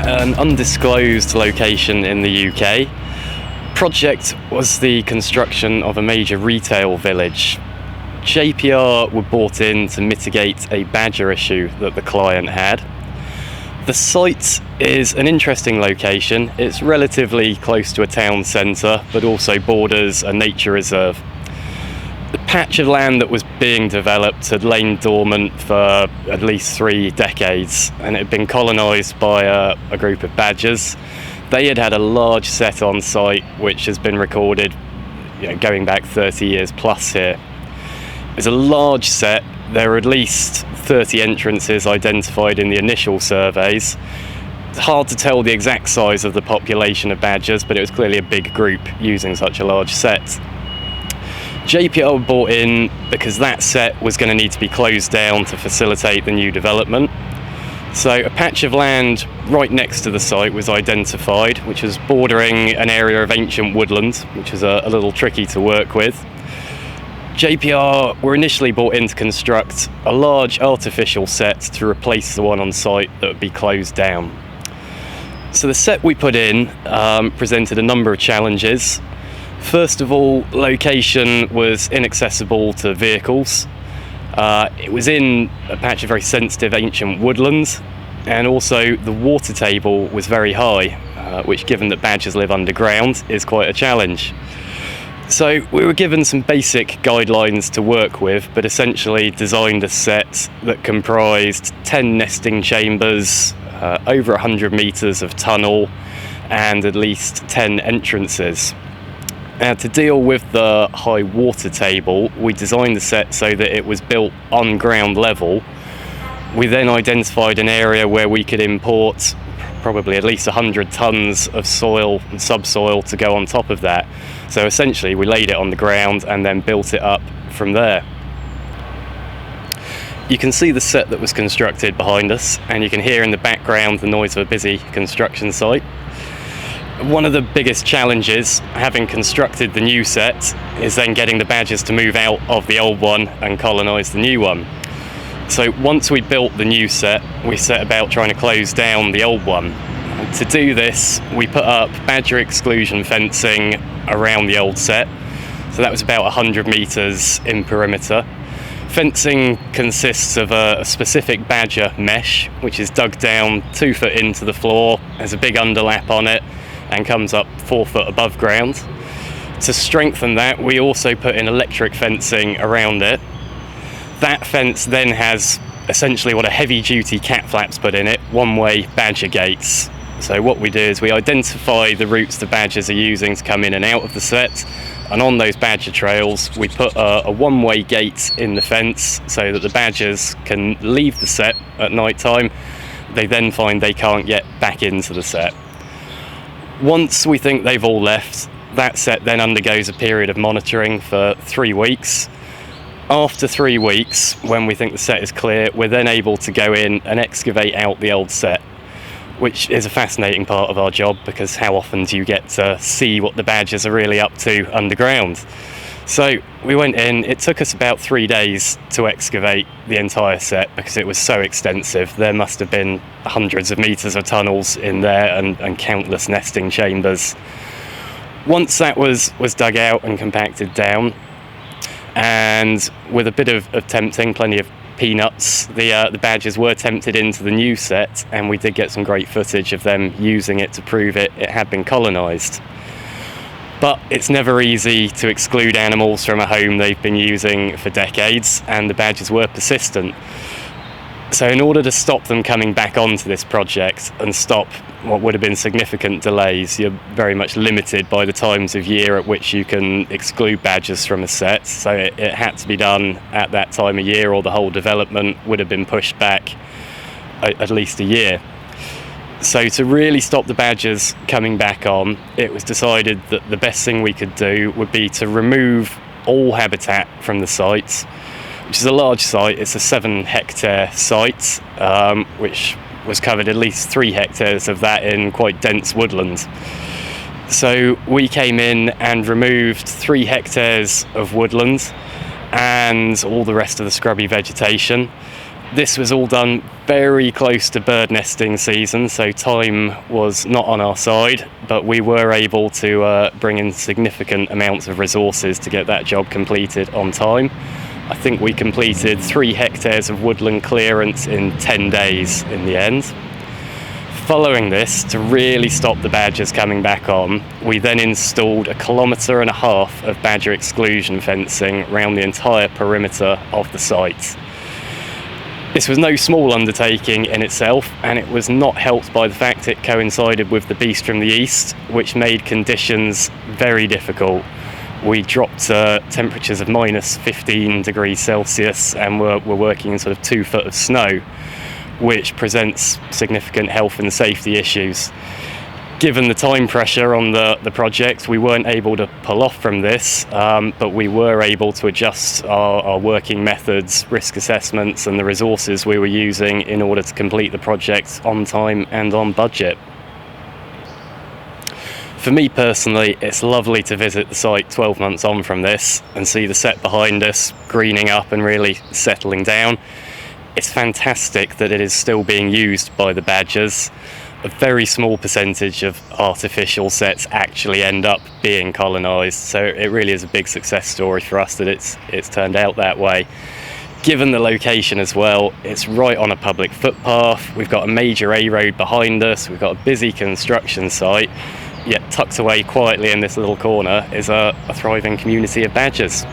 at an undisclosed location in the UK. Project was the construction of a major retail village. JPR were brought in to mitigate a badger issue that the client had. The site is an interesting location. It's relatively close to a town centre, but also borders a nature reserve. The patch of land that was being developed had lain dormant for at least 3 decades, and it had been colonised by a group of badgers. They had a large sett on site, which has been recorded, going back 30 years plus here. It's a large sett. There are at least 30 entrances identified in the initial surveys. It's hard to tell the exact size of the population of badgers, but it was clearly a big group using such a large sett. JPR were brought in because that sett was going to need to be closed down to facilitate the new development. So a patch of land right next to the site was identified, which was bordering an area of ancient woodland, which was a little tricky to work with. JPR were initially brought in to construct a large artificial sett to replace the one on site that would be closed down. So the sett we put in presented a number of challenges. First of all, location was inaccessible to vehicles. It was in a patch of very sensitive ancient woodlands, and also the water table was very high, which, given that badgers live underground, is quite a challenge. So we were given some basic guidelines to work with, but essentially designed a sett that comprised 10 nesting chambers, over 100 metres of tunnel, and at least 10 entrances. To deal with the high water table, we designed the sett so that it was built on ground level. We then identified an area where we could import probably at least 100 tonnes of soil and subsoil to go on top of that. So essentially we laid it on the ground and then built it up from there. You can see the sett that was constructed behind us, and you can hear in the background the noise of a busy construction site. One of the biggest challenges, having constructed the new sett, is then getting the badgers to move out of the old one and colonise the new one. So once we built the new sett, we set about trying to close down the old one. And to do this, we put up badger exclusion fencing around the old sett. So that was about 100 metres in perimeter. Fencing consists of a specific badger mesh, which is dug down 2 foot into the floor, has a big underlap on it, and comes up 4 foot above ground. To strengthen that, we also put in electric fencing around it. That fence then has essentially what a heavy-duty cat flaps put in it, one-way badger gates. So what we do is we identify the routes the badgers are using to come in and out of the sett, and on those badger trails we put a one-way gate in the fence so that the badgers can leave the sett at night time. They then find they can't get back into the sett. Once we think they've all left, that sett then undergoes a period of monitoring for 3 weeks. After 3 weeks, when we think the sett is clear, we're then able to go in and excavate out the old sett, which is a fascinating part of our job, because how often do you get to see what the badgers are really up to underground? So we went in. It took us about 3 days to excavate the entire sett because it was so extensive. There must have been hundreds of metres of tunnels in there and countless nesting chambers. Once that was dug out and compacted down, and with a bit of tempting, plenty of peanuts, the badgers were tempted into the new sett, and we did get some great footage of them using it to prove it had been colonised. But it's never easy to exclude animals from a home they've been using for decades, and the badgers were persistent. So in order to stop them coming back onto this project and stop what would have been significant delays, you're very much limited by the times of year at which you can exclude badgers from a sett. So it had to be done at that time of year, or the whole development would have been pushed back at least a year. So to really stop the badgers coming back on, it was decided that the best thing we could do would be to remove all habitat from the site, which is a large site. It's a 7-hectare site, which was covered at least 3 hectares of that in quite dense woodland. So we came in and removed 3 hectares of woodland and all the rest of the scrubby vegetation. This was all done very close to bird nesting season, so time was not on our side, but we were able to bring in significant amounts of resources to get that job completed on time. I think we completed 3 hectares of woodland clearance in 10 days in the end. Following this, to really stop the badgers coming back on, we then installed 1.5 kilometres of badger exclusion fencing around the entire perimeter of the site. This was no small undertaking in itself, and it was not helped by the fact it coincided with the beast from the east, which made conditions very difficult. We dropped temperatures of minus 15 degrees Celsius, and we're working in sort of 2 foot of snow, which presents significant health and safety issues. Given the time pressure on the project, we weren't able to pull off from this, but we were able to adjust our working methods, risk assessments, and the resources we were using in order to complete the project on time and on budget. For me personally, it's lovely to visit the site 12 months on from this and see the sett behind us greening up and really settling down. It's fantastic that it is still being used by the badgers. A very small percentage of artificial setts actually end up being colonised, so it really is a big success story for us that it's turned out that way. Given the location as well, it's right on a public footpath, we've got a major A road behind us, we've got a busy construction site, yet tucked away quietly in this little corner is a thriving community of badgers.